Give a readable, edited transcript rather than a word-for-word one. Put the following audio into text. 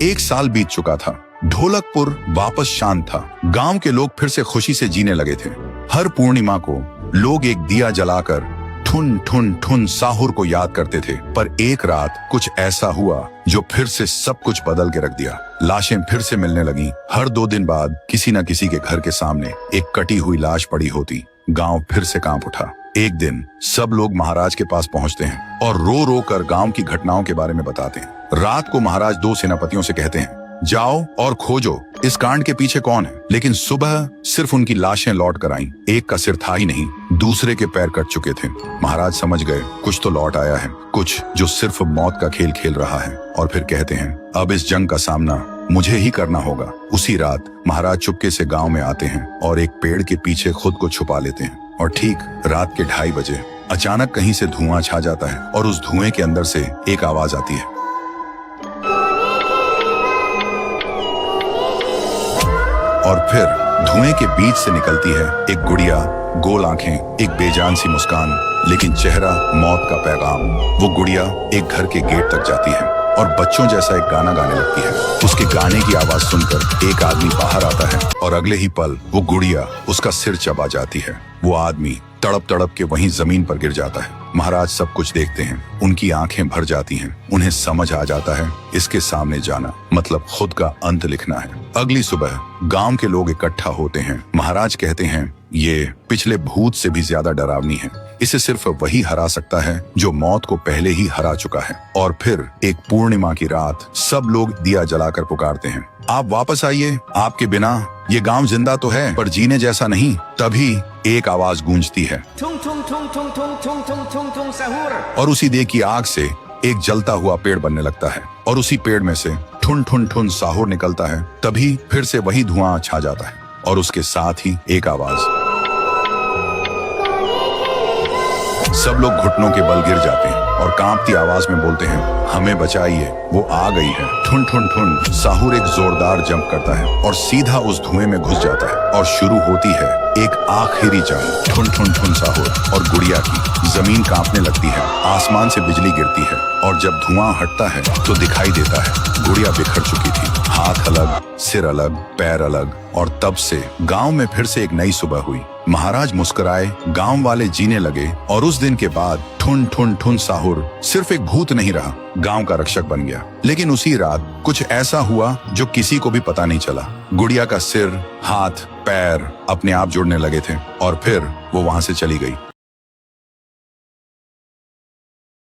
एक साल बीत चुका था। ढोलकपुर वापस शांत था। गांव के लोग फिर से खुशी से जीने लगे थे। हर पूर्णिमा को लोग एक दिया जलाकर ठुन ठुन ठुन साहुर को याद करते थे। पर एक रात कुछ ऐसा हुआ जो फिर से सब कुछ बदल के रख दिया। लाशें फिर से मिलने लगी। हर 2 दिन बाद किसी न किसी के घर के सामने एक कटी हुई लाश पड़ी होती। गांव फिर से कांप उठा। एक दिन सब लोग महाराज के पास पहुंचते हैं और रो रो कर गांव की घटनाओं के बारे में बताते हैं। रात को महाराज 2 सेनापतियों से कहते हैं, जाओ और खोजो इस कांड के पीछे कौन है। लेकिन सुबह सिर्फ उनकी लाशें लौट कर आईं। एक का सिर था ही नहीं, दूसरे के पैर कट चुके थे। महाराज समझ गए कुछ तो लौट आया है, कुछ जो सिर्फ मौत का खेल खेल रहा है। और फिर कहते हैं, अब इस जंग का सामना मुझे ही करना होगा। उसी रात महाराज चुपके से गांव में आते हैं और एक पेड़ के पीछे खुद को छुपा लेते हैं। और ठीक रात के 2:30 बजे अचानक कहीं से धुआं छा जाता है और उस धुएं के अंदर से एक आवाज आती है। और फिर धुएं के बीच से निकलती है एक गुड़िया, गोल आंखें, एक बेजान सी मुस्कान, लेकिन चेहरा मौत का पैगाम। वो गुड़िया एक घर के गेट तक जाती है और बच्चों जैसा एक गाना गाने लगती है। उसके गाने की आवाज सुनकर एक आदमी बाहर आता है और अगले ही पल वो गुड़िया उसका सिर चबा जाती है। वो आदमी तड़प तड़प के वहीं जमीन पर गिर जाता है। महाराज सब कुछ देखते हैं। उनकी आंखें भर जाती हैं। उन्हें समझ आ जाता है इसके सामने जाना मतलब खुद का अंत लिखना है। अगली सुबह गांव के लोग इकट्ठा होते हैं। महाराज कहते हैं, ये पिछले भूत से भी ज्यादा डरावनी है। इसे सिर्फ वही हरा सकता है जो मौत को पहले ही हरा चुका है। और फिर एक पूर्णिमा की रात सब लोग दिया जलाकर पुकारते हैं, आप वापस आइए, आपके बिना ये गांव जिंदा तो है पर जीने जैसा नहीं। तभी एक आवाज गूंजती है और उसी देह की आग से एक जलता हुआ पेड़ बनने लगता है और उसी पेड़ में से ठुन ठुन ठुन साहुर निकलता है। तभी फिर से वही धुआं छा जाता है और उसके साथ ही एक आवाज। सब लोग घुटनों के बल गिर जाते हैं और कांपती आवाज में बोलते हैं, हमें बचाइए, वो आ गई है। ठुन ठुन ठुन साहुर एक जोरदार जंप करता है और सीधा उस धुएं में घुस जाता है और शुरू होती है एक आखिरी जंग। ठुन ठुन ठुन साहुर और गुड़िया की। जमीन कांपने लगती है, आसमान से बिजली गिरती है और जब धुआं हटता है तो दिखाई देता है गुड़िया बिखर चुकी थी। हाथ अलग, सिर अलग, पैर अलग। और तब से गांव में फिर से एक नई सुबह हुई। महाराज मुस्कुराए, गांव वाले जीने लगे और उस दिन के बाद ठुन ठुन ठुन साहुर सिर्फ एक भूत नहीं रहा, गांव का रक्षक बन गया। लेकिन उसी रात कुछ ऐसा हुआ जो किसी को भी पता नहीं चला। गुड़िया का सिर, हाथ, पैर अपने आप जुड़ने लगे थे और फिर वो वहां से चली गई।